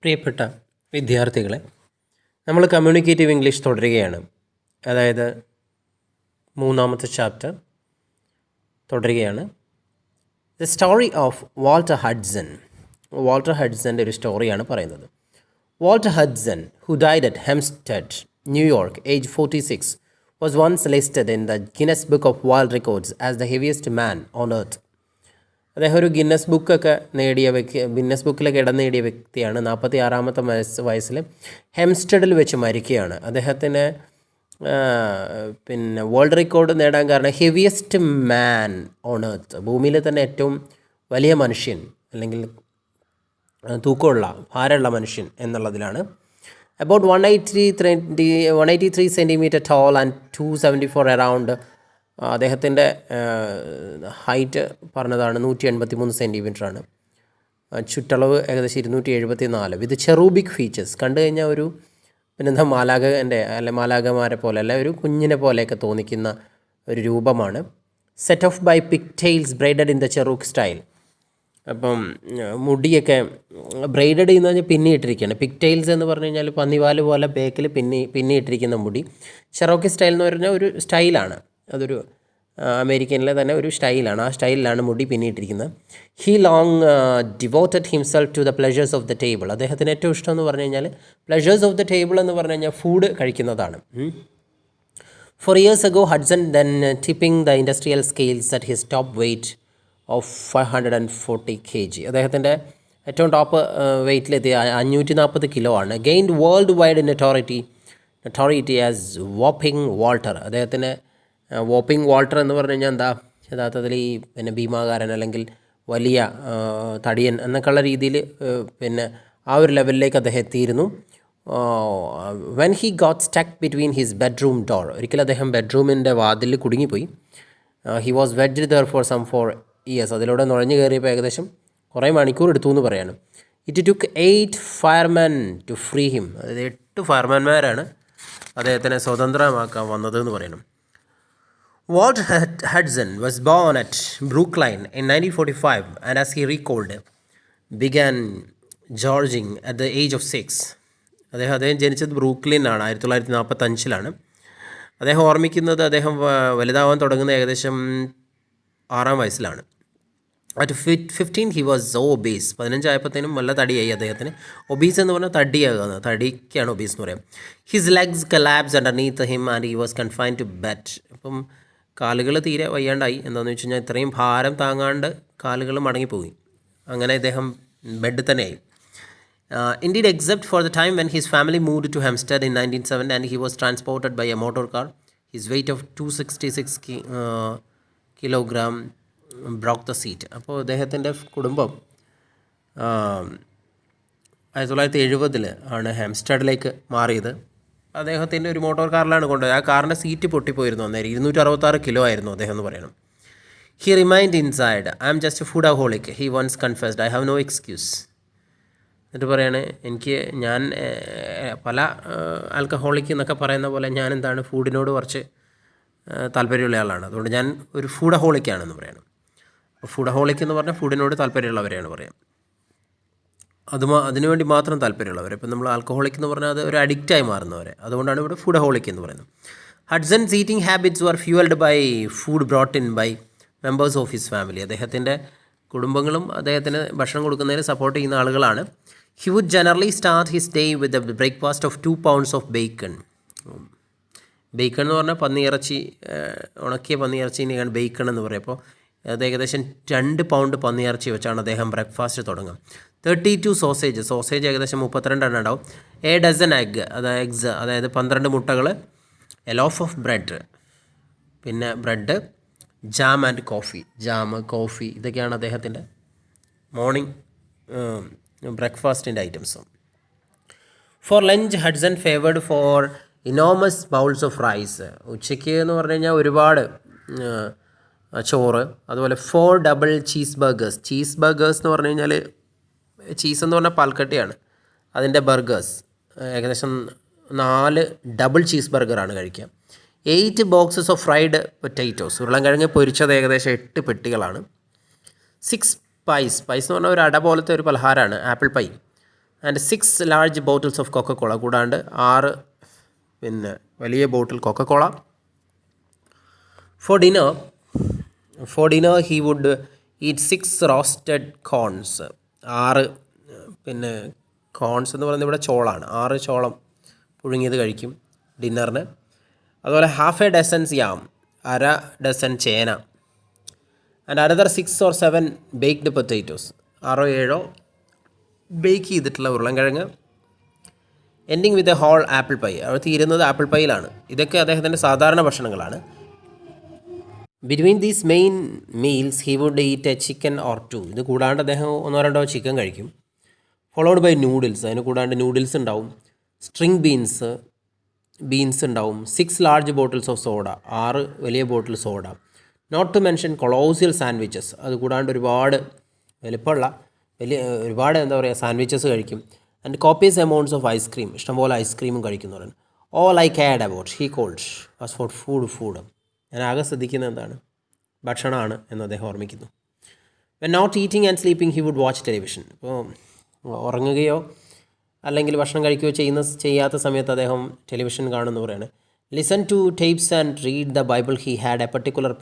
പ്രിയപ്പെട്ട വിദ്യാർത്ഥികളെ, നമ്മൾ കമ്മ്യൂണിക്കേറ്റീവ് ഇംഗ്ലീഷ് തുടരുകയാണ്. അതായത് മൂന്നാമത്തെ ചാപ്റ്റർ തുടരുകയാണ്. The story of Walter Hudson. Walter ഹഡ്സൻ്റെ ഒരു സ്റ്റോറിയാണ് പറയുന്നത്. Walter Hudson, who died at ഹെംസ്റ്റഡ്, New York, age 46, was once listed in the Guinness Book of World Records as the heaviest man on earth. അദ്ദേഹം ഒരു Guinness ബുക്കിലൊക്കെ ഇടം നേടിയ വ്യക്തിയാണ്. 46-ാമത്തെ വയസ്സിൽ ഹെംസ്റ്റഡിൽ വെച്ച് മരിക്കുകയാണ്. അദ്ദേഹത്തിന് വേൾഡ് റെക്കോർഡ് നേടാൻ കാരണം ഹെവിയസ്റ്റ് മാൻ ഓൺ എർത്ത്, ഭൂമിയിൽ തന്നെ ഏറ്റവും വലിയ മനുഷ്യൻ അല്ലെങ്കിൽ തൂക്കമുള്ള ഭാരമുള്ള മനുഷ്യൻ എന്നുള്ളതിലാണ്. About 183 centimeter tall and 274 around. അദ്ദേഹത്തിൻ്റെ ഹൈറ്റ് പറഞ്ഞതാണ് 183 സെൻറ്റിമീറ്ററാണ്. ചുറ്റളവ് ഏകദേശം 274. വിത്ത് ചെറൂബിക് ഫീച്ചേഴ്സ്. കണ്ടു കഴിഞ്ഞാൽ ഒരു പിന്നെന്താ മാലാഖമാരെ പോലെ അല്ല, ഒരു കുഞ്ഞിനെ പോലെയൊക്കെ തോന്നിക്കുന്ന ഒരു രൂപമാണ്. Set off by pigtails braided in the Cherokee style. അപ്പം മുടിയൊക്കെ ബ്രൈഡഡ് ചെയ്യുന്ന പറഞ്ഞാൽ പിന്നിയിട്ടിരിക്കുകയാണ്. പിക്ടെയിൽസ് എന്ന് പറഞ്ഞു കഴിഞ്ഞാൽ പന്നിവാല് പോലെ ബേക്കിൽ പിന്നിയിട്ടിരിക്കുന്ന മുടി. ചെറോക്കി സ്റ്റൈൽ എന്ന് പറഞ്ഞാൽ ഒരു സ്റ്റൈലാണ്, അതൊരു അമേരിക്കനിലെ തന്നെ ഒരു സ്റ്റൈലാണ്. ആ സ്റ്റൈലിലാണ് മുടി പിന്നിയിട്ടിരിക്കുന്നത്. He long devoted himself to the pleasures of the table. അദ്ദേഹത്തിന് ഏറ്റവും ഇഷ്ടം എന്ന് പറഞ്ഞു കഴിഞ്ഞാൽ പ്ലഷേഴ്സ് ഓഫ് ദ ടേബിൾ എന്ന് പറഞ്ഞു കഴിഞ്ഞാൽ ഫുഡ് കഴിക്കുന്നതാണ്. Four years ago Hudson then tipping the industrial scales at his top weight of 540 kg. അദ്ദേഹത്തിൻ്റെ ഏറ്റവും ടോപ്പ് വെയ്റ്റിലെത്തിയ 540 കിലോ ആണ്. Gained worldwide notoriety as whopping Walter. അദ്ദേഹത്തിന് വോപ്പിംഗ് വാൾട്ടർ എന്ന് പറഞ്ഞു കഴിഞ്ഞാൽ എന്താ, യഥാർത്ഥത്തിൽ ഈ ഭീമാകാരൻ അല്ലെങ്കിൽ വലിയ തടിയൻ എന്നൊക്കെയുള്ള രീതിയിൽ ആ ഒരു ലെവലിലേക്ക് അദ്ദേഹം എത്തിയിരുന്നു. When he got stuck between his bedroom door. ഒരിക്കലും അദ്ദേഹം ബെഡ്റൂമിൻ്റെ വാതിലിൽ കുടുങ്ങിപ്പോയി. ഹി വാസ് വെഡ്ഡ് ദർ ഫോർ സം 4 years. അതിലൂടെ നുഴഞ്ഞു കയറിയപ്പോൾ ഏകദേശം കുറേ മണിക്കൂർ എടുത്തു എന്ന് പറയാണ്. It took 8 firemen to free him. അതായത് 8 ഫയർമാൻമാരാണ് അദ്ദേഹത്തിനെ സ്വതന്ത്രമാക്കാൻ വന്നതെന്ന് പറയണം. Walter Hudson was born at Brookline in 1945 and as he recalled began gorging at the age of 6. അദ്ദേഹം ജനിച്ചത് ബ്രൂക്ക്ലിനാണ്, 1945. അദ്ദേഹം ഓർമ്മിക്കുന്നത് അദ്ദേഹം വലുതാവാൻ തുടങ്ങുന്നത് ഏകദേശം 6-ാം വയസ്സിലാണ്. At 15 he was obese. 15 ആയപ്പോഴത്തേനും നല്ല തടിയായി അദ്ദേഹത്തിന്. ഒബീസ് എന്ന് പറഞ്ഞാൽ തടിയാകുന്നത്, തടിക്കാണ് ഒബീസ് എന്ന് പറയാം. His legs collapsed underneath him and he was confined to bed. അപ്പം കാലുകൾ തീരെ വയ്യാണ്ടായി. എന്താണെന്ന് വെച്ച് കഴിഞ്ഞാൽ ഇത്രയും ഭാരം താങ്ങാണ്ട് കാലുകൾ മടങ്ങിപ്പോയി. അങ്ങനെ അദ്ദേഹം ബെഡ് തന്നെയായി. Indeed, except for the time when his family moved to Hampstead in 1907 and he was transported by a motor car, his weight of 266 kilogram broke the seat. അപ്പോൾ അദ്ദേഹത്തിൻ്റെ കുടുംബം 1970 ആണ് ഹാംസ്റ്റഡിലേക്ക് മാറിയത്. അദ്ദേഹത്തിൻ്റെ ഒരു മോട്ടോർ കാറിലാണ് കൊണ്ടുപോയത്. ആ കാറിൻ്റെ സീറ്റ് പൊട്ടിപ്പോയിരുന്നു. അന്നേരം 266 കിലോ ആയിരുന്നു അദ്ദേഹം എന്ന് പറയണം. He remind inside I am just a food holic he once confessed I have no excuse. എന്നിട്ട് പറയാണ്, ഞാൻ പല ആൽക്കഹോളിക് എന്നൊക്കെ പറയുന്ന പോലെ ഞാൻ എന്താണ് ഫുഡിനോട് കുറച്ച് താല്പര്യമുള്ള ആളാണ്. അതുകൊണ്ട് ഞാൻ ഒരു ഫുഡഹോളിക്കാണെന്ന് പറയണം. അപ്പോൾ ഫുഡഹോളിക് എന്ന് പറഞ്ഞാൽ ഫുഡിനോട് താല്പര്യമുള്ളവരെയാണ് പറയാം. അതിനുവേണ്ടി മാത്രം താല്പര്യമുള്ളവർ. ഇപ്പം നമ്മൾ ആൽക്കഹോളിക് എന്ന് പറഞ്ഞാൽ അത് ഒരു അഡിക്റ്റായി മാറുന്നവരെ. അതുകൊണ്ടാണ് ഇവിടെ ഫുഡഹോളിക് എന്ന് പറയുന്നത്. Hudson's eating habits were fuelled by food brought in by members of his family. അദ്ദേഹത്തിൻ്റെ കുടുംബങ്ങളും അദ്ദേഹത്തിന് ഭക്ഷണം കൊടുക്കുന്നതിന് സപ്പോർട്ട് ചെയ്യുന്ന ആളുകളാണ്. He would generally start his day with a breakfast of 2 pounds of bacon. Bacon എന്ന് പറഞ്ഞാൽ പന്നിയിറച്ചി, ഉണക്കിയ പന്നിയിറച്ചിനെയാണ് ബേക്കൺ എന്ന് പറയും. അപ്പോൾ അത് ഏകദേശം 2 pound പന്നിയിറച്ചി വെച്ചാണ് അദ്ദേഹം ബ്രേക്ക്ഫാസ്റ്റ് തുടങ്ങുക. 32 സോസേജ് ഏകദേശം 32 എണ്ണം ഉണ്ടാവും. എ ഡസൻ എഗ്ഗ്, അതായത് 12 മുട്ടകൾ. എ ലോഫ് ഓഫ് ബ്രെഡ്, പിന്നെ bread, jam and coffee. Coffee ഇതൊക്കെയാണ് അദ്ദേഹത്തിൻ്റെ മോർണിംഗ് ബ്രേക്ക്ഫാസ്റ്റിൻ്റെ items. For lunch Hudson favoured four enormous bowls of rice. ഉച്ചയ്ക്ക് എന്ന് പറഞ്ഞു കഴിഞ്ഞാൽ ഒരുപാട് ചോറ്. അതുപോലെ 4 double ചീസ് ബർഗേഴ്സ് എന്ന് പറഞ്ഞു കഴിഞ്ഞാൽ ചീസ് എന്ന് പറഞ്ഞാൽ പാൽക്കട്ടിയാണ്. അതിൻ്റെ ബർഗേഴ്സ് ഏകദേശം 4 ഡബിൾ ചീസ് ബർഗറാണ് കഴിക്കുക. 8 boxes ഓഫ് ഫ്രൈഡ് പൊറ്റൈറ്റോസ്. ഉരുളൻകിഴങ്ങ് പൊരിച്ചത് ഏകദേശം 8 പെട്ടികളാണ്. 6 പൈസ് എന്ന് പറഞ്ഞാൽ ഒരു അട പോലത്തെ ഒരു പലഹാരമാണ്, apple pie. And 6 large bottles of Coca-Cola, കൂടാണ്ട് 6 പിന്നെ വലിയ bottle Coca-Cola. For dinner he would eat 6 roasted corns, 6 പിന്നെ കോൺസ് എന്ന് പറയുന്നത് ഇവിടെ ചോളാണ്, 6 ചോളം പുഴുങ്ങിയത് കഴിക്കും ഡിന്നറിന്. അതുപോലെ ഹാഫ് എ ഡസൻസ് യാം, അര ഡസൻ ചേന. And another 6 or 7 baked potatoes, 6 or 7 bake ചെയ്തിട്ടുള്ള ഉരുളൻകിഴങ്ങ്. Ending with a whole apple pie, അവർ തീരുന്നത് ആപ്പിൾ പൈയിലാണ്. ഇതൊക്കെ അദ്ദേഹത്തിൻ്റെ സാധാരണ ഭക്ഷണങ്ങളാണ്. Between these main meals he would eat a chicken or 2. ഇത് കൂടാണ്ട് അദ്ദേഹം 1-2 ചിക്കൻ കഴിക്കും. ഫോളോഡ് ബൈ നൂഡിൽസ്, അതിന് കൂടാണ്ട് നൂഡിൽസ് ഉണ്ടാവും. സ്ട്രിങ് ബീൻസ് ഉണ്ടാവും. 6 ലാർജ് ബോട്ടിൽസ് ഓഫ് സോഡ, 6 വലിയ bottle soda. Not to mention colossal sandwiches, അത് കൂടാണ്ട് ഒരുപാട് വലിപ്പമുള്ള ഒരുപാട് എന്താ പറയുക സാൻഡ്വിച്ചസ് കഴിക്കും. And copious amounts of ice cream, ഇഷ്ടംപോലെ ഐസ്ക്രീമും കഴിക്കുന്നവരാണ്. All I cared about he called was for food. ഞാൻ ആകെ ശ്രദ്ധിക്കുന്നത് എന്താണ്, ഭക്ഷണമാണ് എന്ന് അദ്ദേഹം ഓർമ്മിക്കുന്നു. When not eating and sleeping he would watch television. ഇപ്പോൾ ഉറങ്ങുകയോ അല്ലെങ്കിൽ ഭക്ഷണം കഴിക്കുകയോ ചെയ്യാത്ത സമയത്ത് അദ്ദേഹം ടെലിവിഷൻ കാണുമെന്ന് പറയാണ്. Listen to tapes and read the Bible. He had a particular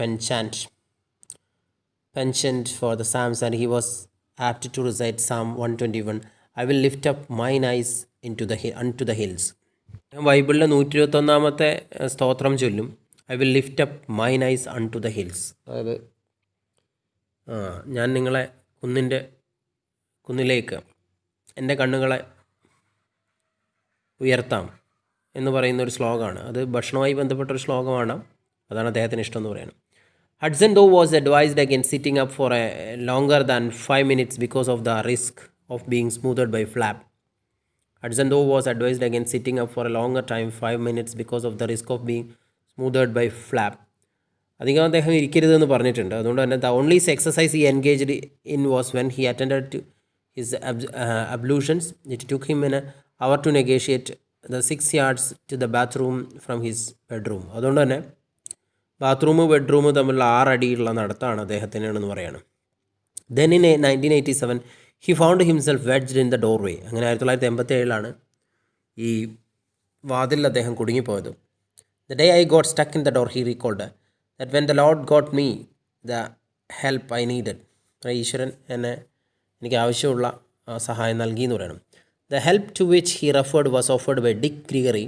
penchant for the Psalms, and he was apt to recite Psalm 121, I will lift up mine eyes unto the hills. ബൈബിളിലെ 121-ാമത്തെ സ്തോത്രം ചൊല്ലും, I will lift up mine eyes unto the hills. അതായത് ഞാൻ നിങ്ങളെ കുന്നിലേക്ക് എൻ്റെ കണ്ണുകളെ ഉയർത്താം എന്ന് പറയുന്നൊരു ശ്ലോകമാണ്. അത് ഭക്ഷണവുമായി ബന്ധപ്പെട്ടൊരു ശ്ലോകമാണ്. അതാണ് അദ്ദേഹത്തിന് ഇഷ്ടം എന്ന് പറയുന്നത്. Hudson though was advised against sitting up for a longer than 5 minutes because of the risk of being smothered by flap. Hudson though was advised against sitting up for a longer time, 5 minutes, because of the risk of being smothered by flap. അധികം അദ്ദേഹം ഇരിക്കരുതെന്ന് പറഞ്ഞിട്ടുണ്ട്. അതുകൊണ്ട് തന്നെ the only exercise he engaged in was when he attended to his ablutions. It took him an hour to negotiate the 6 yards to the bathroom from his bedroom. അതുകൊണ്ട് തന്നെ bathroom bedroom തമ്മിലുള്ള 6 അടിയുള്ള നടത്താണ് അദ്ദേഹത്തിനാണെന്ന് പറയാണ്. Then in 1987 he found himself wedged in the doorway. അങ്ങനെ 1987 ഈ വാതിൽ അദ്ദേഹം കുടുങ്ങിപ്പോയത്. The day I got stuck in the door he recalled that when the Lord got me the help I needed. ഈശ്വരൻ എനിക്ക് ആവശ്യമുള്ള സഹായം നൽകി എന്ന് പറയണം. The help to which he referred was offered by Dick Gregory,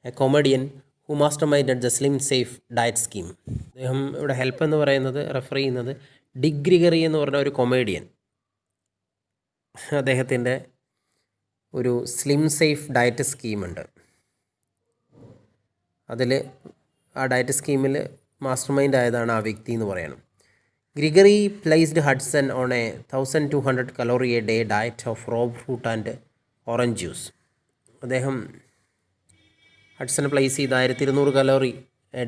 a comedian who masterminded the slim safe diet scheme. അദ്ദേഹം ഇവിടെ help എന്ന് പറയുന്നത് റെഫർ ചെയ്യുന്നത് ഡിക് ഗ്രിഗറി എന്ന് പറഞ്ഞ ഒരു കൊമേഡിയൻ. അദ്ദേഹത്തിൻ്റെ ഒരു സ്ലിം സേഫ് ഡയറ്റ് സ്കീമുണ്ട്. അതിൽ ആ ഡയറ്റ് സ്കീമിൽ മാസ്റ്റർ മൈൻഡ് ആയതാണ് ആ വ്യക്തി എന്ന് പറയണം. Gregory placed Hudson on a 1200 calorie a day diet of raw fruit and orange juice. അദ്ദേഹം ഹഡ്സൺ പ്ലേസ് ചെയ്ത് 1200 calorie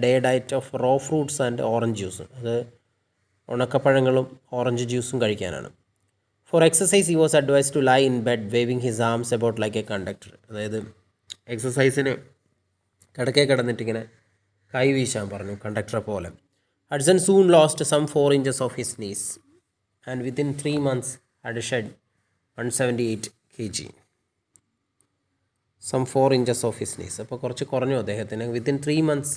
day diet of raw fruits and orange juice, അത് ഉണക്കപ്പഴങ്ങളും ഓറഞ്ച് ജ്യൂസും കഴിക്കാനാണ്. For exercise he was advise to lie in bed waving his arms about like a conductor. അതായത് എക്സസൈസിന് കിടക്കെ കിടന്നിട്ടിങ്ങനെ കൈ വീശാൻ പറഞ്ഞു, കണ്ടക്ടറെ പോലെ. Hudson soon lost some 4 inches of his knees and within 3 months had shed 178 kg. Some 4 inches of his knees, അപ്പോൾ കുറച്ച് കുറഞ്ഞു അദ്ദേഹത്തിന്. Within 3 months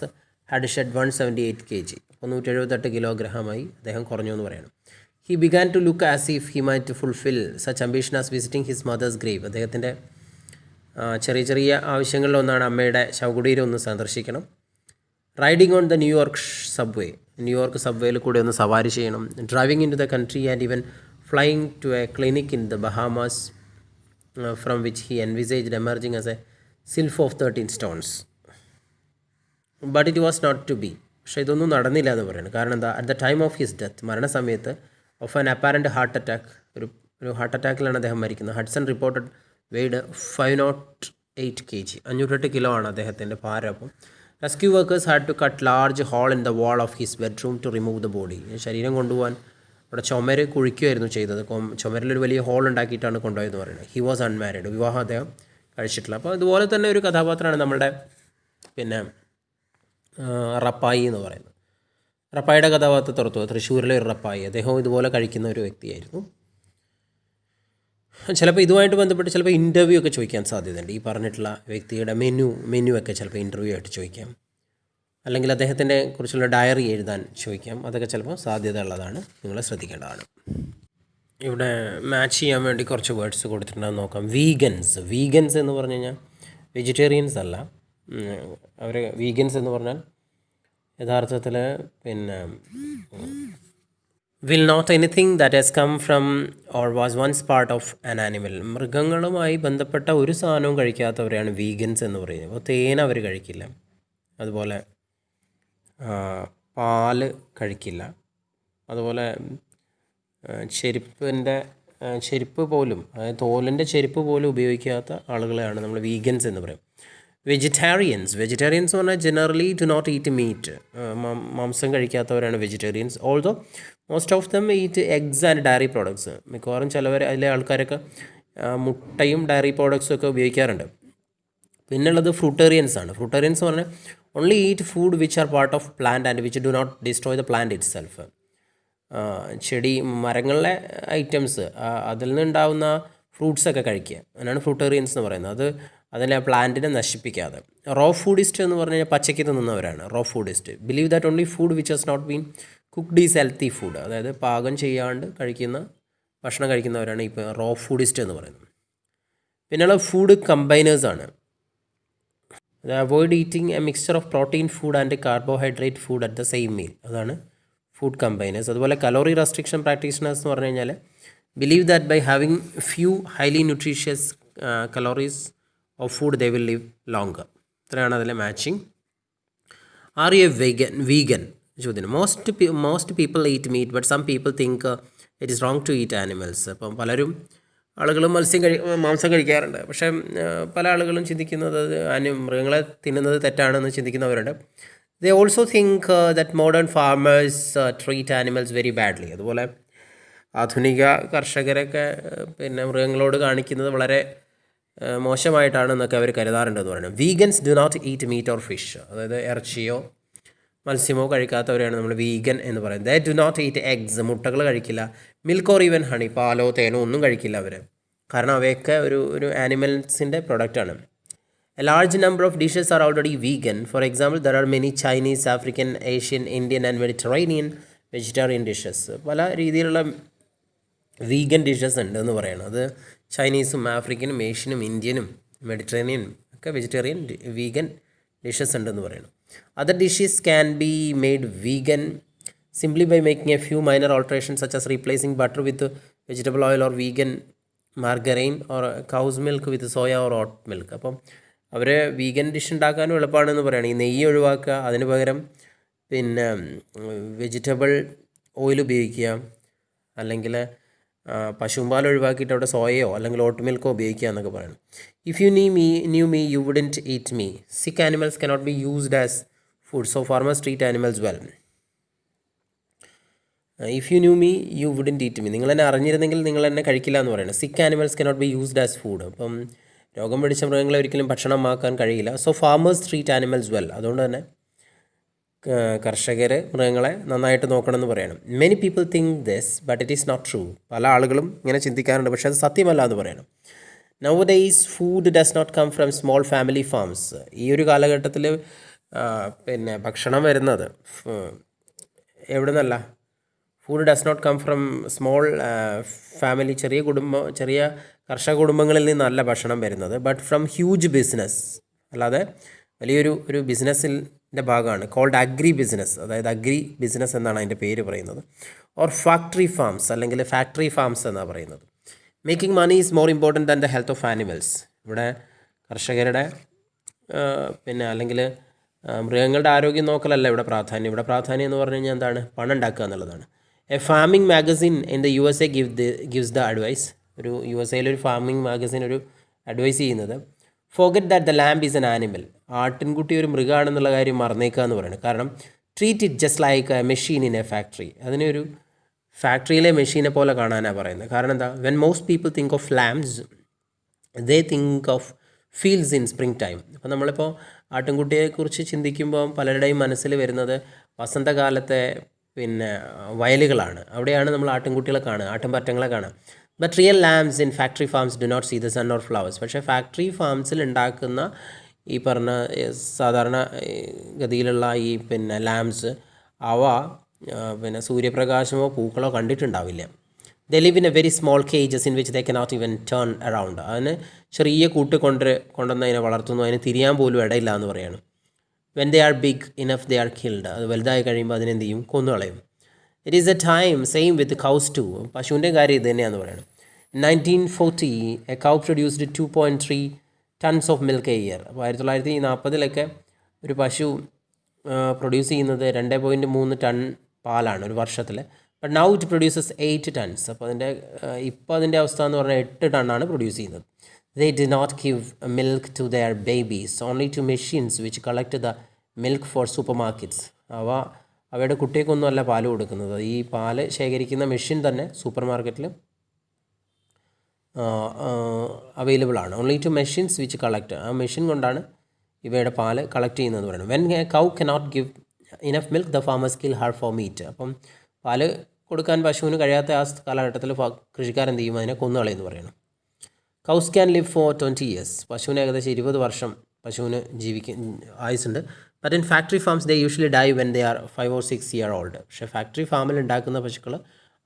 had shed 178 kg, അപ്പോൾ 178 കിലോഗ്രാമായി അദ്ദേഹം കുറഞ്ഞു എന്ന് പറയണം. He began to look as if he might fulfil such ambition as visiting his mothers grave. അദ്ദേഹത്തിൻ്റെ ചെറിയ ചെറിയ ആവശ്യങ്ങളിലൊന്നാണ് അമ്മയുടെ ശവകുടീരം ഒന്ന് സന്ദർശിക്കണം. Riding on the New York subway, New York സബ്വേയിൽ കൂടെ ഒന്ന് സവാരി ചെയ്യണം. Driving in to the country and even flying to A clinic in the Bahamas from which he എൻവിസേജ്ഡ് emerging as A സിൽഫ് of 13 stones. But it was not to B. പക്ഷേ ഇതൊന്നും നടന്നില്ല എന്ന് പറയുന്നത്. കാരണം എന്താ, at the time of his death, മരണസമയത്ത്, of an apparent heart attack, ഒരു heart അറ്റാക്കിലാണ് അദ്ദേഹം മരിക്കുന്നത്. ഹഡ്സൺ റിപ്പോർട്ടഡ് വെയ്ഡ് 508 kg, 508 കിലോ ആണ് അദ്ദേഹത്തിൻ്റെ ഭാരം. അപ്പം rescue workers had to cut large hole in the wall of his bedroom to remove the body. ശരീരം കൊണ്ടുപോകാൻ അവിടെ ചുമര് കുഴിക്കുകയായിരുന്നു ചെയ്തത്. ചുമരിലൊരു വലിയ ഹോൾ ഉണ്ടാക്കിയിട്ടാണ് കൊണ്ടുപോയതെന്ന് പറയുന്നത്. ഹി വാസ് അൺമാരീഡ്, വിവാഹം അദ്ദേഹം കഴിച്ചിട്ടില്ല. അപ്പോൾ അതുപോലെ തന്നെ ഒരു കഥാപാത്രമാണ് നമ്മുടെ റപ്പായി എന്ന് പറയുന്നത്. റപ്പായിയുടെ കഥാപാത്രത്തെ ഓർത്തു, തൃശ്ശൂരിലെ ഒരു റപ്പായി. അദ്ദേഹം ഇതുപോലെ കഴിക്കുന്ന ഒരു വ്യക്തിയായിരുന്നു. ചിലപ്പോൾ ഇതുമായിട്ട് ബന്ധപ്പെട്ട് ചിലപ്പോൾ ഇൻ്റർവ്യൂ ഒക്കെ ചോദിക്കാൻ സാധ്യതയുണ്ട്. ഈ പറഞ്ഞിട്ടുള്ള വ്യക്തിയുടെ മെനു ഒക്കെ ചിലപ്പോൾ ഇൻ്റർവ്യൂ ആയിട്ട് ചോദിക്കാം, അല്ലെങ്കിൽ അദ്ദേഹത്തിൻ്റെ കുറിച്ചുള്ള ഡയറി എഴുതാൻ ചോദിക്കാം. അതൊക്കെ ചിലപ്പോൾ സാധ്യത ഉള്ളതാണ്, നിങ്ങൾ ശ്രദ്ധിക്കേണ്ടതാണ്. ഇവിടെ മാച്ച് ചെയ്യാൻ വേണ്ടി കുറച്ച് വേർഡ്സ് കൊടുത്തിട്ടുണ്ടെന്ന് നോക്കാം. വീഗൻസ് എന്ന് പറഞ്ഞു കഴിഞ്ഞാൽ വെജിറ്റേറിയൻസ് അല്ല. അവർ വീഗൻസ് എന്ന് പറഞ്ഞാൽ യഥാർത്ഥത്തിൽ പിന്നെ will not anything that has come from or was once part of an animal. മൃഗങ്ങളുമായി ബന്ധപ്പെട്ട ഒരു സാധനവും കഴിക്കാത്തവരെയാണ് വീഗൻസ് എന്ന് പറയുന്നത്. അപ്പോൾ തേൻ അവർ കഴിക്കില്ല, അതുപോലെ പാല് കഴിക്കില്ല, അതുപോലെ ചെരുപ്പ് പോലും, അതായത് തോലിൻ്റെ ചെരുപ്പ് പോലും ഉപയോഗിക്കാത്ത ആളുകളെയാണ് നമ്മൾ വീഗൻസ് എന്ന് പറയും. വെജിറ്റേറിയൻസ് എന്ന് പറഞ്ഞാൽ generally do not eat meat, മാംസം കഴിക്കാത്തവരാണ് vegetarians. Also most of them eat eggs and dairy products. മിക്കവാറും ചിലവർ അതിലെ ആൾക്കാരൊക്കെ മുട്ടയും ഡയറി പ്രോഡക്ട്സും ഒക്കെ ഉപയോഗിക്കാറുണ്ട്. പിന്നുള്ളത് ഫ്രൂട്ടേറിയൻസ് ആണ്. ഫ്രൂട്ടേറിയൻസ് പറഞ്ഞാൽ only eat food which are part of plant and which do not destroy the plant itself. മരങ്ങളിലെ ഐറ്റംസ്, അതിൽ നിന്നുണ്ടാവുന്ന ഫ്രൂട്ട്സൊക്കെ കഴിക്കുക, അതിനാണ് ഫ്രൂട്ടേറിയൻസ് എന്ന് പറയുന്നത്. അതിലെ പ്ലാന്റിനെ നശിപ്പിക്കാതെ. റോ ഫുഡിസ്റ്റ് എന്ന് പറഞ്ഞു കഴിഞ്ഞാൽ പച്ചയ്ക്ക് തിന്നുന്നവരാണ് raw foodist. Believe that only food which has not been cooked is healthy food. അതായത് പാകം ചെയ്യാണ്ട് ഭക്ഷണം കഴിക്കുന്നവരാണ് ഇപ്പോൾ റോ ഫുഡിസ്റ്റ് എന്ന് പറയുന്നത്. പിന്നെയുള്ള ഫുഡ് കമ്പൈനേഴ്സാണ്. Avoid eating a mixture of protein food and carbohydrate food at the same meal. അതാണ് ഫുഡ് കമ്പൈനേഴ്സ്. അതുപോലെ കലോറി റെസ്ട്രിക്ഷൻ പ്രാക്ടീഷണേഴ്സ് എന്ന് പറഞ്ഞു കഴിഞ്ഞാൽ believe that by having few highly nutritious calories of food they will live longer. ഇത്രയാണ് അതിലെ matching. Are you a vegan ചോദ്യം. Most people eat meat but some people think it is wrong to eat animals. അപ്പം ആളുകളും മാംസം കഴിക്കാറുണ്ട്, പക്ഷേ പല ആളുകളും ചിന്തിക്കുന്നത് മൃഗങ്ങളെ തിന്നുന്നത് തെറ്റാണെന്ന് ചിന്തിക്കുന്നവരുണ്ട്. They also think that modern farmers treat animals very badly. അതുപോലെ ആധുനിക കർഷകരൊക്കെ മൃഗങ്ങളോട് കാണിക്കുന്നത് വളരെ മോശമായിട്ടാണെന്നൊക്കെ അവർ കരുതാറുണ്ടെന്ന് പറയുന്നത്. Vegans do not eat meat or fish. അതായത് ഇറച്ചിയോ മത്സ്യമോ കഴിക്കാത്തവരെയാണ് നമ്മൾ വീഗൻ എന്ന് പറയുന്നത്. They do not eat eggs. മുട്ടകൾ കഴിക്കില്ല. മിൽക്ക് ഓർ ഈവൻ ഹണി, പാലോ തേനോ ഒന്നും കഴിക്കില്ല അവർ, കാരണം അവയൊക്കെ ഒരു ആനിമൽസിൻ്റെ പ്രൊഡക്റ്റാണ്. A large number of dishes are already vegan. For example there are many Chinese, African, Asian, Indian and Mediterranean vegetarian dishes. പല രീതിയിലുള്ള വീഗൻ ഡിഷസ് ഉണ്ട് എന്ന് പറയുന്നത്. അത് ചൈനീസും ആഫ്രിക്കനും ഏഷ്യനും ഇന്ത്യനും മെഡിറ്ററേനിയനും ഒക്കെ വെജിറ്റേറിയൻ വീഗൻ ഡിഷസ് ഉണ്ടെന്ന് പറയുന്നു. Other dishes can be made vegan simply by making a few minor alterations such as replacing butter with vegetable oil or vegan margarine or cow's milk with soya or oat milk. അപ്പം അവർ vegan dish ഉണ്ടാക്കാനും എളുപ്പമാണെന്ന് പറയുകയാണ്. ഈ നെയ്യ് ഒഴിവാക്കുക, അതിന് പകരം vegetable oil ഉപയോഗിക്കുക, അല്ലെങ്കിൽ പശുമ്പാൽ ഒഴിവാക്കിയിട്ട് അവിടെ സോയയോ അല്ലെങ്കിൽ ഓട്ട് മിൽക്കോ ഉപയോഗിക്കുക എന്നൊക്കെ പറയണം. If you knew me you wouldn't eat me. Sick animals cannot be used as food, so farmers treat animals well. If you knew me you wouldn't eat me. നിങ്ങൾ എന്നെ അറിഞ്ഞിരുന്നെങ്കിൽ നിങ്ങൾ എന്നെ കഴിക്കില്ല എന്ന് പറയുന്നത്. സിക്ക് animals cannot be used as food. അപ്പം രോഗം പിടിച്ച മൃഗങ്ങളെ ഒരിക്കലും ഭക്ഷണമാക്കാൻ കഴിയില്ല. So farmers treat animals well. അതുകൊണ്ട് തന്നെ കർഷകർ മൃഗങ്ങളെ നന്നായിട്ട് നോക്കണമെന്ന് പറയണം. Many people think this but it is not true. പല ആളുകളും ഇങ്ങനെ ചിന്തിക്കാറുണ്ട്, പക്ഷേ അത് സത്യമല്ല എന്ന് പറയണം. Nowadays food does not come from small family farms. ഈ ഒരു കാലഘട്ടത്തിൽ ഭക്ഷണം വരുന്നത് എവിടെ നിന്നല്ല. Food does not come from small family, ചെറിയ കർഷക കുടുംബങ്ങളിൽ നിന്നല്ല ഭക്ഷണം വരുന്നത്. ബട്ട് ഫ്രം ഹ്യൂജ് ബിസിനസ്, അല്ലാതെ വലിയൊരു ബിസിനസ്സിൻ്റെ ഭാഗമാണ്. Called agribusiness. അതായത് അഗ്രി ബിസിനസ് എന്നാണ് അതിൻ്റെ പേര് പറയുന്നത്. ഓർ ഫാക്ടറി ഫാംസ്, അല്ലെങ്കിൽ ഫാക്ടറി ഫാംസ് എന്നാണ് പറയുന്നത്. Making money is more important than the health of animals. ഇവിടെ കർഷകരുടെ അല്ലെങ്കിൽ മൃഗങ്ങളുടെ ആരോഗ്യം നോക്കലല്ല ഇവിടെ പ്രാധാന്യം. ഇവിടെ പ്രാധാന്യം എന്ന് പറഞ്ഞു കഴിഞ്ഞാൽ എന്താണ്? പണം ഉണ്ടാക്കുക എന്നുള്ളതാണ്. A farming magazine in the USA gives the advice. ഒരു USA ഒരു ഫാമിംഗ് മാഗസിൻ ഒരു അഡ്വൈസ് ചെയ്യുന്നത്, forget that the lamb is an animal. ആട്ടിൻകുട്ടി ഒരു മൃഗമാണെന്നുള്ള കാര്യം മറന്നേക്കുക എന്ന് പറയുന്നത്. കാരണം treat it just like a machine in a factory. അതിനൊരു ഫാക്ടറിയിലെ മെഷീനെ പോലെ കാണാനാണ് പറയുന്നത്. കാരണം എന്താ? When most people think of lambs they think of fields in spring time. അപ്പോൾ നമ്മളിപ്പോൾ ആട്ടിൻകുട്ടിയെക്കുറിച്ച് ചിന്തിക്കുമ്പോൾ പലരുടെയും മനസ്സിൽ വരുന്നത് വസന്തകാലത്തെ വയലുകളാണ്. അവിടെയാണ് നമ്മൾ ആട്ടിൻകുട്ടികളെ കാണുക, ആട്ടിൻപറ്റങ്ങളെ കാണുക. But real lambs in factory farms do not see the sun or flowers. പക്ഷേ ഫാക്ടറി ഫാംസിൽ ഉണ്ടാക്കുന്ന ഈ പറഞ്ഞ സാധാരണ ഗതിയിലുള്ള ഈ പിന്നെ ലാംസ് അവ പിന്നെ സൂര്യപ്രകാശമോ പൂക്കളോ കണ്ടിട്ടുണ്ടാവില്ല. They live in a very small cages in which they cannot even turn around. അതിന് ചെറിയ കൂട്ട് കൊണ്ടുവന്ന് അതിനെ വളർത്തുന്നു, അതിന് തിരിയാൻ പോലും ഇടയില്ല എന്ന് പറയാണ്. When they are big enough they are killed. അത് വലുതായി കഴിയുമ്പോൾ അതിനെന്ത് ചെയ്യും, കൊന്നുകളയും. It is a time same with cows too. പശുവിൻ്റെ കാര്യം ഇത് തന്നെയാണെന്ന് പറയുന്നത്. 1940 a cow produced 2.3 tons of milk a year. അപ്പോൾ 1940 ഒരു പശു പ്രൊഡ്യൂസ് ചെയ്യുന്നത് 2.3 ടൺ പാലാണ് ഒരു വർഷത്തിൽ. But now it produces 8 tons. അപ്പോൾ ഇപ്പോൾ അതിൻ്റെ അവസ്ഥ എന്ന് പറഞ്ഞാൽ 8 ടണ്ണാണ് പ്രൊഡ്യൂസ് ചെയ്യുന്നത്. They do not give milk to their babies only to machines which collect the milk for supermarkets. അവയുടെ കുട്ടികൾക്കൊന്നുമല്ല പാല് കൊടുക്കുന്നത്, ഈ പാല് ശേഖരിക്കുന്ന മെഷീൻ തന്നെ സൂപ്പർ മാർക്കറ്റിൽ അവൈലബിൾ ആണ്. Only to machines which collect. ആ മെഷീൻ കൊണ്ടാണ് ഇവയുടെ പാല് കളക്ട് ചെയ്യുന്നത് പറയുന്നത്. When cow cannot give enough milk the farmers kill her for meat. അപ്പം പാല് കൊടുക്കാൻ പശുവിന് കഴിയാത്ത ആ കാലഘട്ടത്തിൽ കൃഷിക്കാരെന്ത് ചെയ്യും, അതിനെ കൊന്നുകളയെന്ന് പറയണം. Cows can live for 20 years. പശുവിന് ഏകദേശം 20 വർഷം പശുവിന് ആയുസുണ്ട്. But in factory farms they usually die when they are 5 or 6 years old. പക്ഷേ ഫാക്ടറി ഫാമിൽ ഉണ്ടാക്കുന്ന പശുക്കൾ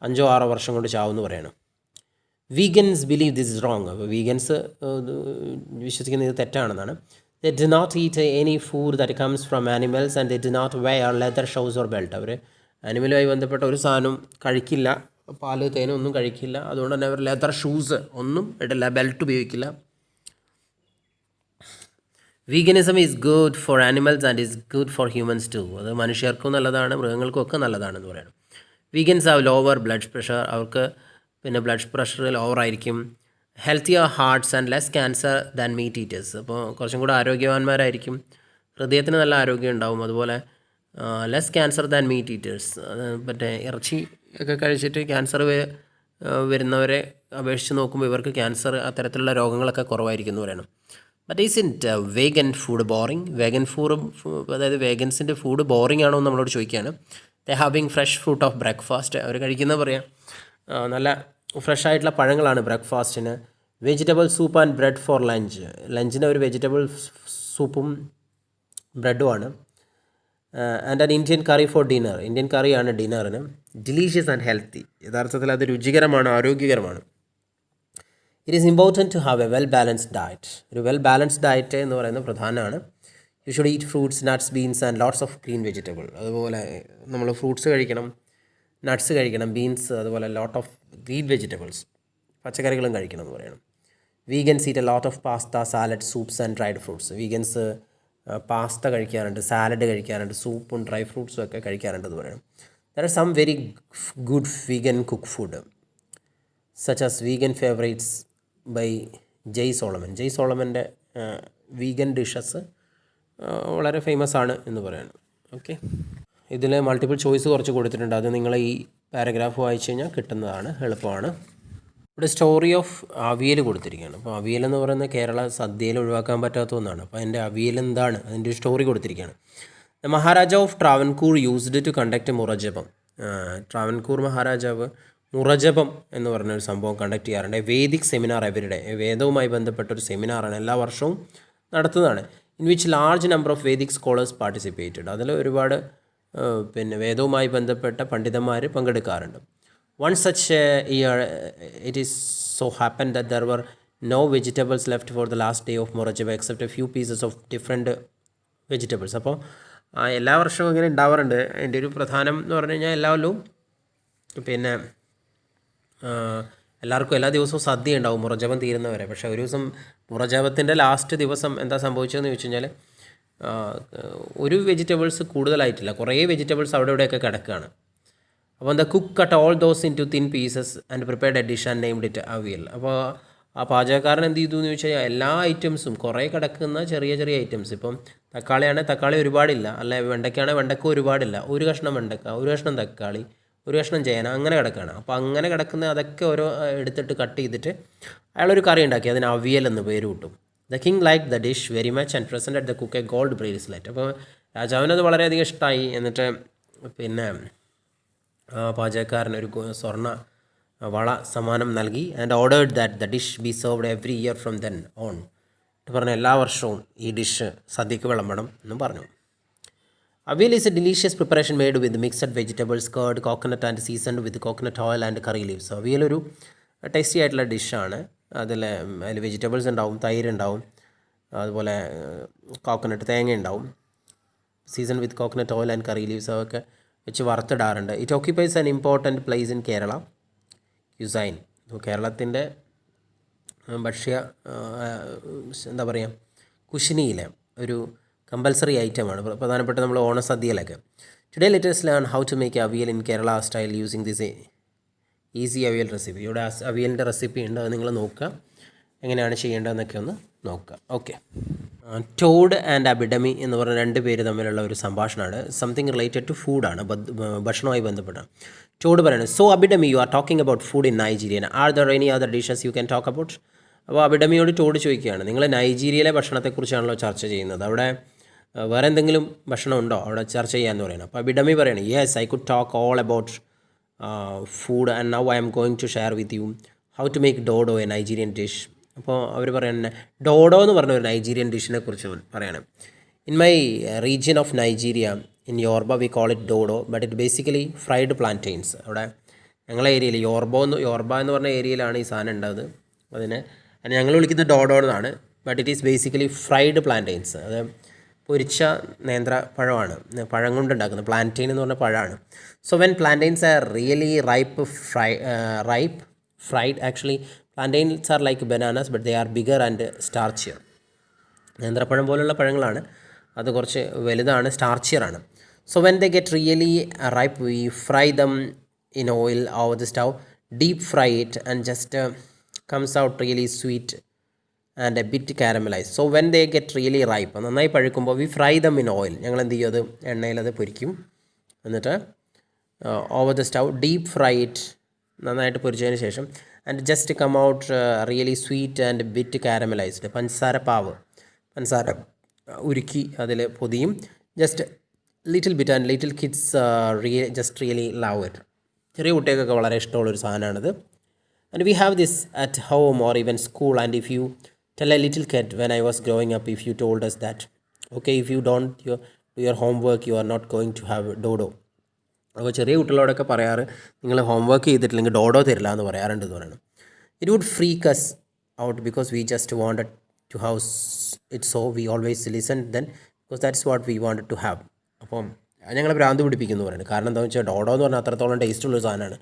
5-6 വർഷം കൊണ്ട് ചാവുമെന്ന് പറയണം. Vegans believe this is wrong. അപ്പോൾ വീഗൻസ് വിശ്വസിക്കുന്നത് ഇത് തെറ്റാണെന്നാണ്. They do not eat any food that comes from animals and they do not wear leather shoes or belt. അവർ ആനിമലുമായി ബന്ധപ്പെട്ട ഒരു സാധനം കഴിക്കില്ല, പാല് തേനൊന്നും കഴിക്കില്ല. അതുകൊണ്ട് തന്നെ അവർ ലെതർ ഷൂസ് ഒന്നും ഇടില്ല, ബെൽറ്റ് ഉപയോഗിക്കില്ല. Veganism is good for animals and is good for humans too. അത് മനുഷ്യർക്കും നല്ലതാണ്, മൃഗങ്ങൾക്കും ഒക്കെ നല്ലതാണെന്ന് പറയണം. Vegans have lower blood pressure. അവർക്ക് പിന്നെ ബ്ലഡ് പ്രഷർ ലോവറായിരിക്കും. Healthier hearts and less cancer than meat eaters. അപ്പോൾ കുറച്ചും കൂടെ ആരോഗ്യവാന്മാരായിരിക്കും, ഹൃദയത്തിന് നല്ല ആരോഗ്യം ഉണ്ടാവും. അതുപോലെ less cancer than meat eaters. മറ്റേ ഇറച്ചി ഒക്കെ കഴിച്ചിട്ട് ക്യാൻസർ വരുന്നവരെ അപേക്ഷിച്ച് നോക്കുമ്പോൾ ഇവർക്ക് ക്യാൻസർ അത്തരത്തിലുള്ള രോഗങ്ങളൊക്കെ കുറവായിരിക്കും എന്ന് പറയണം. But isn't vegan food boring. Vegan food, അതായത് വേഗൻസിൻ്റെ ഫുഡ് ബോറിംഗ് ആണോ എന്ന് നമ്മളോട് ചോദിക്കുകയാണ്. They having fresh fruit of breakfast. അവർ കഴിക്കുന്നത് പറയാം നല്ല ഫ്രഷ് ആയിട്ടുള്ള പഴങ്ങളാണ് ബ്രേക്ക്ഫാസ്റ്റിന്. Vegetable soup and bread for lunch. ലഞ്ചിന് ഒരു വെജിറ്റബിൾ സൂപ്പും ബ്രെഡുമാണ്. And an Indian curry for dinner. Indian കറിയാണ് ഡിന്നറിന്. Delicious and healthy. യഥാർത്ഥത്തിൽ അത് രുചികരമാണ്, ആരോഗ്യകരമാണ്. It is important to have a well balanced diet. ഒരു വെൽ ബാലൻസ്ഡ് ഡയറ്റ് എന്ന് പറയുന്നത് പ്രധാനമാണ്. You should eat fruits, nuts, beans and lots of green vegetable. അതുപോലെ നമ്മൾ ഫ്രൂട്ട്സ് കഴിക്കണം, നട്ട്സ് കഴിക്കണം, ബീൻസ്, അതുപോലെ ലോട്ട് ഓഫ് ഗ്രീൻ വെജിറ്റബിൾസ്, പച്ചക്കറികളും കഴിക്കണം എന്ന് പറയണം. Vegans eat a lot of pasta, salad, soups and dried fruits. Vegans pasta കഴിക്കാറുണ്ട്, സാലഡ് കഴിക്കാറുണ്ട്, സൂപ്പും ഡ്രൈ ഫ്രൂട്ട്സും ഒക്കെ കഴിക്കാറുണ്ടെന്ന് പറയണം. There are some very good vegan cook food such as vegan favourites by Jay Solomon. Jay സോളമൻ്റെ vegan dishes വളരെ famous ആണ് എന്ന് പറയണം. ഓക്കെ, ഇതിൽ മൾട്ടിപ്പിൾ ചോയ്സ് കുറച്ച് കൊടുത്തിട്ടുണ്ട്. അത് നിങ്ങൾ ഈ പാരഗ്രാഫ് വായിച്ചു കഴിഞ്ഞാൽ കിട്ടുന്നതാണ്, എളുപ്പമാണ്. ഇവിടെ സ്റ്റോറി ഓഫ് അവിയൽ കൊടുത്തിരിക്കുകയാണ്. അപ്പോൾ അവിയൽ എന്ന് പറയുന്നത് കേരള സദ്യയിൽ ഒഴിവാക്കാൻ പറ്റാത്ത ഒന്നാണ്. അപ്പോൾ അതിൻ്റെ അവിയൽ എന്താണ്, അതിൻ്റെ ഒരു സ്റ്റോറി കൊടുത്തിരിക്കുകയാണ്. The Maharaja of Travancore used to conduct Murajapam. Travancore മഹാരാജാവ് മുറജപം എന്ന് പറഞ്ഞൊരു സംഭവം കണ്ടക്ട് ചെയ്യാറുണ്ട്. Vedic seminar everyday. വേദവുമായി ബന്ധപ്പെട്ട ഒരു സെമിനാറാണ്, എല്ലാ വർഷവും നടത്തുന്നതാണ്. In which large number of Vedic scholars participated. അതിൽ ഒരുപാട് പിന്നെ വേദവുമായി ബന്ധപ്പെട്ട പണ്ഡിതന്മാർ പങ്കെടുക്കാറുണ്ട്. One such year it is so happen that there were no vegetables left for the last day of Murajapam except a few pieces of different vegetables. അപ്പോൾ എല്ലാ വർഷവും ഇങ്ങനെ ഉണ്ടാവാറുണ്ട്. അതിൻ്റെ ഒരു പ്രധാനം എന്ന് പറഞ്ഞു കഴിഞ്ഞാൽ എല്ലാ കൊല്ലവും പിന്നെ എല്ലാവർക്കും എല്ലാ ദിവസവും സദ്യ ഉണ്ടാവും മുറജപം തീരുന്നവരെ. പക്ഷേ ഒരു ദിവസം മുറജപത്തിൻ്റെ ലാസ്റ്റ് ദിവസം എന്താ സംഭവിച്ചതെന്ന് ചോദിച്ചു കഴിഞ്ഞാൽ ഒരു വെജിറ്റബിൾസ് കൂടുതലായിട്ടില്ല, കുറേ വെജിറ്റബിൾസ് അവിടെ ഇവിടെയൊക്കെ കിടക്കുകയാണ്. അപ്പോൾ the cook cut all those into thin pieces and prepared a dish and named it aviyal. അപ്പോൾ ആ പാചകക്കാരൻ എന്ത് ചെയ്തു എന്ന് ചോദിച്ചു കഴിഞ്ഞാൽ എല്ലാ ഐറ്റംസും, കുറേ കിടക്കുന്ന ചെറിയ ചെറിയ ഐറ്റംസ്, ഇപ്പം തക്കാളിയാണെങ്കിൽ തക്കാളി ഒരുപാടില്ല, അല്ലെ വെണ്ടയ്ക്കാണെങ്കിൽ വെണ്ടയ്ക്ക ഒരുപാടില്ല, ഒരു കഷ്ണം വെണ്ടയ്ക്ക, ഒരു കഷ്ണം തക്കാളി, ഒരു കഷ്ണം ചേന, അങ്ങനെ കിടക്കുകയാണ്. അപ്പോൾ അങ്ങനെ കിടക്കുന്ന അതൊക്കെ ഓരോ എടുത്തിട്ട് കട്ട് ചെയ്തിട്ട് അയാളൊരു കറി ഉണ്ടാക്കി, അതിന് അവിയൽ എന്ന് പേര് കിട്ടും. The king like the dish very much and presented the cook A gold bracelet. അപ്പോൾ രാജാവിനത് വളരെയധികം ഇഷ്ടമായി. എന്നിട്ട് പിന്നെ പാചകക്കാരൻ ഒരു സ്വർണ്ണ വള സമ്മാനം നൽകി. And ordered that the dish be served every year from then on. പറഞ്ഞ എല്ലാ വർഷവും ഈ ഡിഷ് സദ്യക്ക് വിളമ്പണം എന്നും പറഞ്ഞു. Avial is a delicious preparation made with mixed vegetables, curd, coconut and seasoned with coconut oil and curry leaves. അവിയലൊരു tasty ആയിട്ടുള്ള ഡിഷാണ്. അതിൽ വെജിറ്റബിൾസ് ഉണ്ടാവും, തൈര് ഉണ്ടാവും, അതുപോലെ കോക്കനട്ട് തേങ്ങ ഉണ്ടാവും, season with coconut oil and curry leaves അതൊക്കെ വെച്ച് വറുത്തിടാറുണ്ട്. It occupies an important place in Kerala cuisine. കേരളത്തിൻ്റെ ഭക്ഷ്യ എന്താ പറയുക, കുശിനിയിലെ ഒരു കമ്പൽസറി ഐറ്റമാണ്, പ്രധാനപ്പെട്ട നമ്മൾ ഓണസദ്യയിലൊക്കെ. Today let's learn how to make avial in Kerala style using this easy avial recipe. ഇവിടെ അവിയലിൻ്റെ റെസിപ്പി ഉണ്ട്, അത് നിങ്ങൾ നോക്കുക, എങ്ങനെയാണ് ചെയ്യേണ്ടതെന്നൊക്കെ ഒന്ന് നോക്കുക. ഓക്കെ. ടോഡ് ആൻഡ് അബിഡമി എന്ന് പറഞ്ഞ രണ്ട് പേര് തമ്മിലുള്ള ഒരു സംഭാഷണമാണ്. സംതിങ് റിലേറ്റഡ് ടു ഫുഡാണ്, ഭക്ഷണവുമായി ബന്ധപ്പെട്ടാണ്. ടോഡ് പറയുന്നത്, so Abidemi you are talking about food in Nigerian, are there any other dishes you can talk about. അപ്പോൾ അബിഡമിയോട് ടോഡ് ചോദിക്കുകയാണ്, നിങ്ങൾ നൈജീരിയയിലെ ഭക്ഷണത്തെക്കുറിച്ചാണല്ലോ ചർച്ച ചെയ്യുന്നത്, അവിടെ വേറെ എന്തെങ്കിലും ഭക്ഷണം ഉണ്ടോ അവിടെ ചർച്ച ചെയ്യാമെന്ന് പറയുന്നത്. അപ്പോൾ അബിഡമി പറയുന്നത്, yes I could talk all about food and now I am going to share with you how to make dodo a Nigerian dish. അപ്പോൾ അവർ പറയുന്നത് ഡോഡോ എന്ന് പറഞ്ഞ ഒരു നൈജീരിയൻ ഡിഷിനെ കുറിച്ച് പറയണം. In my region of Nigeria in Yoruba we call it dodo but it basically fried plantains. അവിടെ ഞങ്ങളെ ഏരിയയിൽ യോർബ എന്ന് പറഞ്ഞ ഏരിയയിലാണ് ഈ സാധനം ഉണ്ടാകുന്നത്. അതിന് ഞങ്ങൾ വിളിക്കുന്നത് ഡോഡോ എന്നാണ്. But it is basically fried plantains. അത് പൊരിച്ച നേന്ത്രപ്പഴമാണ്, പഴം കൊണ്ടുണ്ടാക്കുന്നത്. പ്ലാന്റെയിൻ എന്ന് പറഞ്ഞ പഴമാണ്. So when plantains are really fried actually plantains are like bananas but they are bigger and starchier. നേന്ത്രപ്പഴം പോലുള്ള പഴങ്ങളാണ്, അത് കുറച്ച് വലുതാണ്, സ്റ്റാർച്ചിയറാണ്. So when they get really ripe we fry them in oil over the stove, deep fry it and just comes out really sweet and a bit caramelise. So when they get really ripe, നന്നായി പഴുക്കുമ്പോൾ we fry them in oil, ഞങ്ങൾ എന്ത് ചെയ്യും, അത് എണ്ണയിലത് പൊരിക്കും. എന്നിട്ട് over the stove deep fry it, നന്നായിട്ട് പൊരിച്ചതിന് ശേഷം, and just come out really sweet and bit caramelised. പഞ്ചസാര ഉരുക്കി അതിൽ പൊതിയും. Just little bit and little kids really love it. ചെറിയ കുട്ടികൾക്കൊക്കെ വളരെ ഇഷ്ടമുള്ളൊരു സാധനമാണിത്. And we have this at home or even school. And if you tell A little kid when I was growing up, if you told us that okay, if you don't do your homework you are not going to have dodo. അപ്പോൾ ചെറിയ കുട്ടികളോടൊക്കെ പറയാറ്, നിങ്ങൾ homework ചെയ്തിട്ടില്ലെങ്കിൽ dodo തരില്ല എന്ന് പറയാറുണ്ട് എന്ന് പറയണം. It would freak us out because we just wanted to have it, so we always listen then because that's what we wanted to have. അപ്പം ഞങ്ങളെ ഭ്രാന്ത് പിടിപ്പിക്കുന്നു പറയുന്നത്. കാരണം എന്താണെന്ന് വെച്ചാൽ ഡോഡോ എന്ന് പറഞ്ഞാൽ അത്രത്തോളം ടേസ്റ്റുള്ളൊരു സാധനമാണ്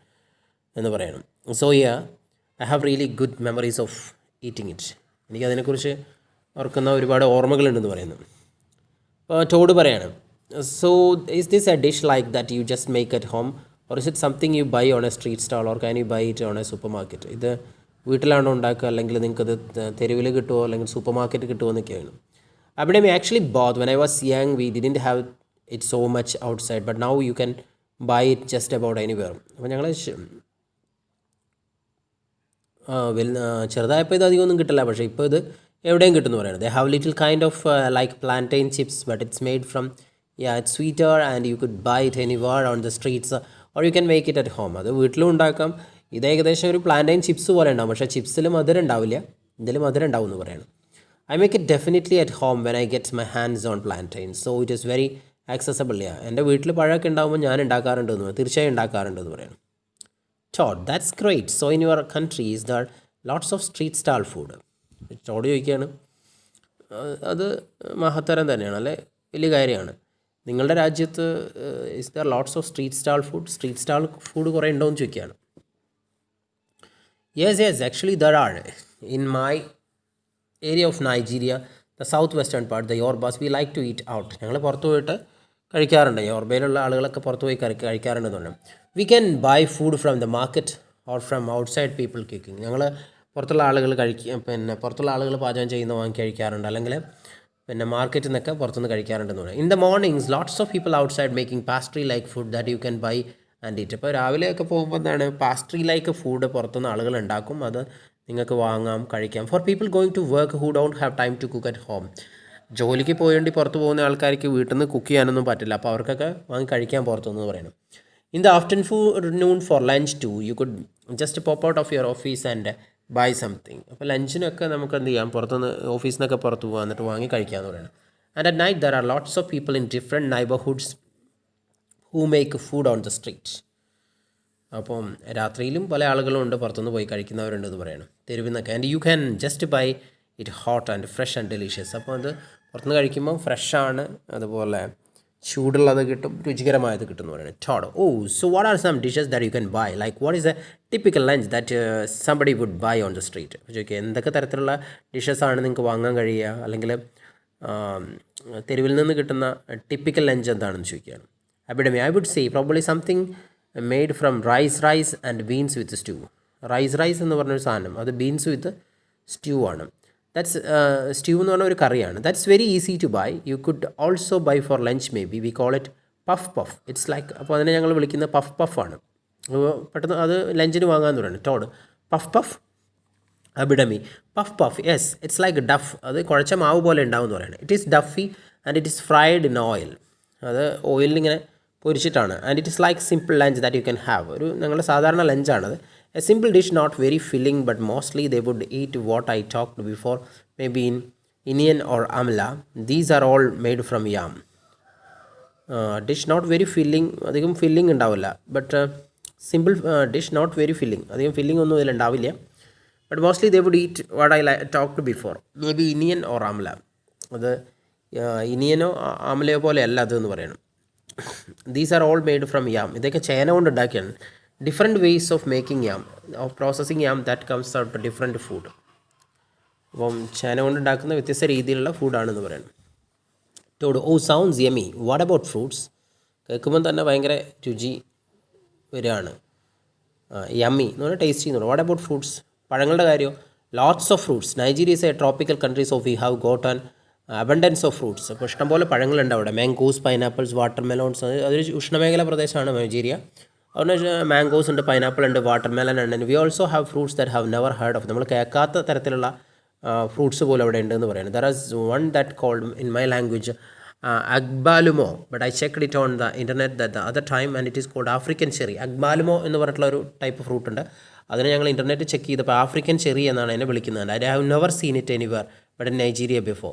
എന്ന് പറയണം. So I have really good memories of eating it. എനിക്കതിനെക്കുറിച്ച് ഓർക്കുന്ന ഒരുപാട് ഓർമ്മകളുണ്ടെന്ന് പറയുന്നു. അപ്പോൾ ടോഡ് പറയാണ്, so is this a dish like that you just make at home or is it something you buy on a street stall or can you buy it on a supermarket? ഇത് വീട്ടിലാണോ ഉണ്ടാക്കുക, അല്ലെങ്കിൽ നിങ്ങൾക്കത് തെരുവിൽ കിട്ടുമോ, അല്ലെങ്കിൽ super market കിട്ടുമോ എന്നൊക്കെയാണ്. അവിടെ actually both when I was young we didn't have it so much outside but now you can buy it just about anywhere. അപ്പോൾ ഞങ്ങൾ ചെറുതായപ്പോൾ ഇത് അധികമൊന്നും കിട്ടില്ല, പക്ഷേ ഇപ്പോൾ ഇത് എവിടെയും കിട്ടുമെന്ന് പറയുന്നത്. They have little kind of like plantain chips but it's made from it's sweeter and you could buy it anywhere on the streets or you can make it at home. അത് വീട്ടിലും ഉണ്ടാക്കാം. ഇത് ഏകദേശം ഒരു പ്ലാന്റെയിൻ ചിപ്സ് പോലെ ഉണ്ടാകും, പക്ഷേ ചിപ്സിൽ മധുരം ഉണ്ടാവില്ല, ഇതിൽ മധുരം ഉണ്ടാവും എന്ന് പറയണം. I make it definitely at home when I get my hands on plantains, so it is very accessible. എൻ്റെ വീട്ടിൽ പഴമൊക്കെ ഉണ്ടാകുമ്പോൾ ഞാൻ ഉണ്ടാക്കാറുണ്ടെന്ന്, തീർച്ചയായും ഉണ്ടാക്കാറുണ്ടെന്ന് പറയണം. Todd, that's great. So in your country is there lots of street stall food? Todd ചോദിക്കുകയാണ്. അത് മഹത്തരം തന്നെയാണ്, അല്ലേ, വലിയ കാര്യമാണ്. നിങ്ങളുടെ രാജ്യത്ത് is there lots of street stall food കുറേ ഉണ്ടോ എന്ന് ചോദിക്കുകയാണ്. Yes actually there are in my area of Nigeria, the south western part, the Yorubas, we like to eat out. ഞങ്ങൾ പുറത്ത് പോയിട്ട് കഴിക്കാറുണ്ട്. യോർബയിലുള്ള ആളുകളൊക്കെ പുറത്ത് പോയി കഴിക്കാറുണ്ടെന്ന് പറഞ്ഞു. We can buy food from the market or from outside people cooking. ഞങ്ങൾ പുറത്തുള്ള ആളുകൾ പാചകം ചെയ്യുന്ന വാങ്ങി കഴിക്കാറുണ്ട്, അല്ലെങ്കിൽ മാർക്കറ്റിൽ നിന്നൊക്കെ പുറത്തുനിന്ന് കഴിക്കാറുണ്ടെന്ന് പറയാം. In the mornings lots of people outside making pastry like food that you can by and eat. അപ്പോൾ രാവിലെയൊക്കെ പോകുമ്പോൾ എന്താണ്, പാസ്ട്രി ലൈക്ക് ഫുഡ് പുറത്തുനിന്ന് ആളുകൾ ഉണ്ടാക്കും, അത് നിങ്ങൾക്ക് വാങ്ങാം, കഴിക്കാം. For people going to work who don't have time to cook at home. ജോലിക്ക് പോയേണ്ടി പുറത്ത് പോകുന്ന ആൾക്കാർക്ക് വീട്ടിൽ നിന്ന് കുക്ക് ചെയ്യാനൊന്നും പറ്റില്ല, അപ്പോൾ അവർക്കൊക്കെ വാങ്ങി കഴിക്കാൻ പുറത്തുനിന്ന് പറയണം. In the afternoon for lunch too, you could just pop out of your office and buy something. അപ്പോൾ ലഞ്ചിനൊക്കെ നമുക്ക് എന്ത് ചെയ്യാം, പുറത്തുനിന്ന് ഓഫീസിൽ നിന്നൊക്കെ പുറത്ത് പോകാൻ എന്നിട്ട് വാങ്ങി കഴിക്കാമെന്ന് പറയുന്നത്. And at night there are lots of people in different neighbourhoods who make food on the street. അപ്പം രാത്രിയിലും പല ആളുകളും ഉണ്ട് പുറത്തുനിന്ന് പോയി കഴിക്കുന്നവരുണ്ടെന്ന് പറയണം, തെരുവിൽ നിന്നൊക്കെ. And you can just buy it hot and fresh and delicious. അപ്പോൾ അത് പുറത്തുനിന്ന് കഴിക്കുമ്പോൾ ഫ്രഷാണ്, അതുപോലെ ചൂടുള്ളത് കിട്ടും, രുചികരമായത് കിട്ടും എന്ന് പറയുന്നത്. Todd so what are some dishes that you can buy, like what is a typical lunch that somebody would buy on the street. അപ്പോൾ ചോദിക്കുക എന്തൊക്കെ തരത്തിലുള്ള ഡിഷസാണ് നിങ്ങൾക്ക് വാങ്ങാൻ കഴിയുക, അല്ലെങ്കിൽ തെരുവിൽ നിന്ന് കിട്ടുന്ന ടിപ്പിക്കൽ ലഞ്ച് എന്താണെന്ന് ചോദിക്കുകയാണ്. Abidemi I would say probably something made from rice and beans with stew. Rice എന്ന് പറഞ്ഞൊരു സാധനം, അത് ബീൻസ് വിത്ത് സ്റ്റ്യൂ ആണ്. ദാറ്റ്സ് സ്റ്റ്യൂ എന്ന് പറഞ്ഞ ഒരു കറിയാണ്. That's very easy to buy. You could also buy for lunch maybe. We call it puff. It's like, അപ്പോൾ അതിനെ ഞങ്ങൾ വിളിക്കുന്നത് പഫ് ആണ്. പെട്ടെന്ന് അത് ലഞ്ചിന് വാങ്ങാമെന്ന് പറയുന്നത്. Todd puff Abidemi puff yes it's like dough. അത് കുഴച്ച മാവ് പോലെ ഉണ്ടാവും എന്ന് പറയുന്നത്. It is doughy and it is fried in oil. അത് ഓയിലിൽ ഇങ്ങനെ പൊരിച്ചിട്ടാണ്. And it is like simple lunch that you can have. ഒരു ഞങ്ങളുടെ സാധാരണ ലഞ്ചാണത്. A simple dish, not very filling, but mostly they would eat what I talked before, maybe in iyan or amala. These are all made from yam. Dish not very filling, അധികം filling ഉണ്ടാവില്ല. But simple dish, not very filling, അധികം filling ഒന്നും ഇതിലുണ്ടാവില്ല. But mostly they would eat what I talked before, maybe iyan or amala. അത് ഇനിയനോ ആമലയോ പോലെയല്ല അതെന്ന് പറയണം. These are all made from yam. ഇതൊക്കെ ചേന കൊണ്ട് ഉണ്ടാക്കിയാണ്. Different ways of making yam, of processing yam, that comes out different food. അപ്പം ചേന കൊണ്ട് ഉണ്ടാക്കുന്ന വ്യത്യസ്ത രീതിയിലുള്ള ഫുഡാണെന്ന് പറയുന്നത്. Todd sounds yummy. What about fruits? കേൾക്കുമ്പം തന്നെ ഭയങ്കര രുചി വരികയാണ്. യമ്മി എന്ന് പറഞ്ഞാൽ ടേസ്റ്റി എന്ന് പറയുന്നത്. What about fruits? പഴങ്ങളുടെ കാര്യം. Lots of fruits. Nigeria is a tropical country, so we have got an abundance of fruits. അപ്പോൾ ഇഷ്ടംപോലെ പഴങ്ങളുണ്ട് അവിടെ. Mangoes, pineapples, water melons. അതൊരു ഉഷ്ണമേഖല പ്രദേശമാണ് നൈജീരിയ. അതുകൊണ്ട് മാംഗോസ് ഉണ്ട്, പൈനാപ്പിൾ ഉണ്ട്, വാട്ടർ മെലൺ ഉണ്ട്. And we also have fruits that have never heard of. നമ്മൾ കേൾക്കാത്ത തരത്തിലുള്ള ഫ്രൂട്ട്സ് പോലും അവിടെ ഉണ്ടെന്ന് പറയുന്നത്. There's one that called in my language agbalumo, but I checked it on the internet the other time and it is called African cherry. Agbalumo എന്ന് പറഞ്ഞിട്ടുള്ള ഒരു ടൈപ്പ് ഫ്രൂട്ട് ഉണ്ട്. അതിനെ ഞങ്ങൾ ഇൻ്റർനെറ്റ് ചെക്ക് ചെയ്തപ്പോൾ ആഫ്രിക്കൻ ചെറി എന്നാണ് എന്നെ വിളിക്കുന്നത്. I have never seen it anywhere but in Nigeria before.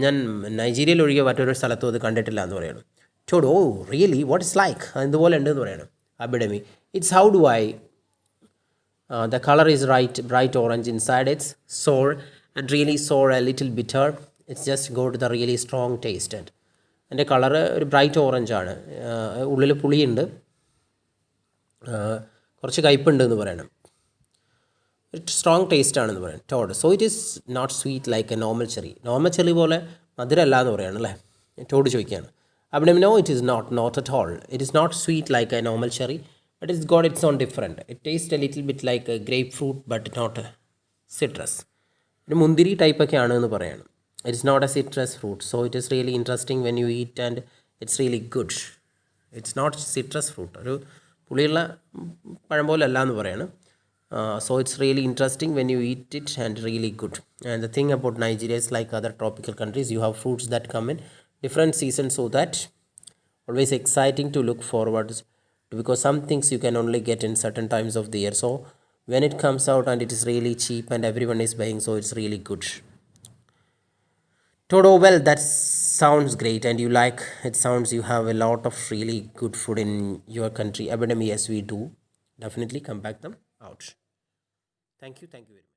ഞാൻ നൈജീരിയയിൽ ഒഴികെ മറ്റൊരു സ്ഥലത്തും അത് കണ്ടിട്ടില്ല എന്ന് പറയണം. ചോട് റിയലി വാട്ട് ഇസ് ലൈക്ക്, അതുപോലെ ഉണ്ട് എന്ന് പറയണം. Abidami it's how do I the color is bright orange inside. It's sour and really sour, a little bitter. It's just go to the really strong taste. And അതിൻ്റെ colour ഒരു bright orange ആണ്, ഉള്ളിൽ പുളിയുണ്ട്, കുറച്ച് കയ്പുണ്ട് എന്ന് പറയണം. Strong taste ആണെന്ന് പറയാം. Todd so it is not sweet like a normal cherry പോലെ മധുരമല്ല എന്ന് പറയണം അല്ലേ. ടോഡ് ചോദിക്കുകയാണ്. അവിടെ no it is not at all. It is not sweet like a normal cherry, but it's got its own different. It tastes a little bit like a grapefruit but not a citrus. ഒരു മുന്തിരി ടൈപ്പൊക്കെ ആണ് എന്ന് പറയണം. It's not a citrus fruit, so it is really interesting when you eat and it's really good. It's not citrus fruit. ഒരു പുളിയുള്ള പഴം പോലെ അല്ല എന്ന് പറയണം. So it's really interesting when you eat it and really good. And the thing about Nigeria is like other tropical countries, you have fruits that come in different seasons, so that always exciting to look forward, because some things you can only get in certain times of the year. So when it comes out and it is really cheap and everyone is buying, so it's really good. Todo, well, that sounds great and you like it. Sounds you have a lot of really good food in your country. Abandami, yes we do. Definitely come back them out. Thank you very much.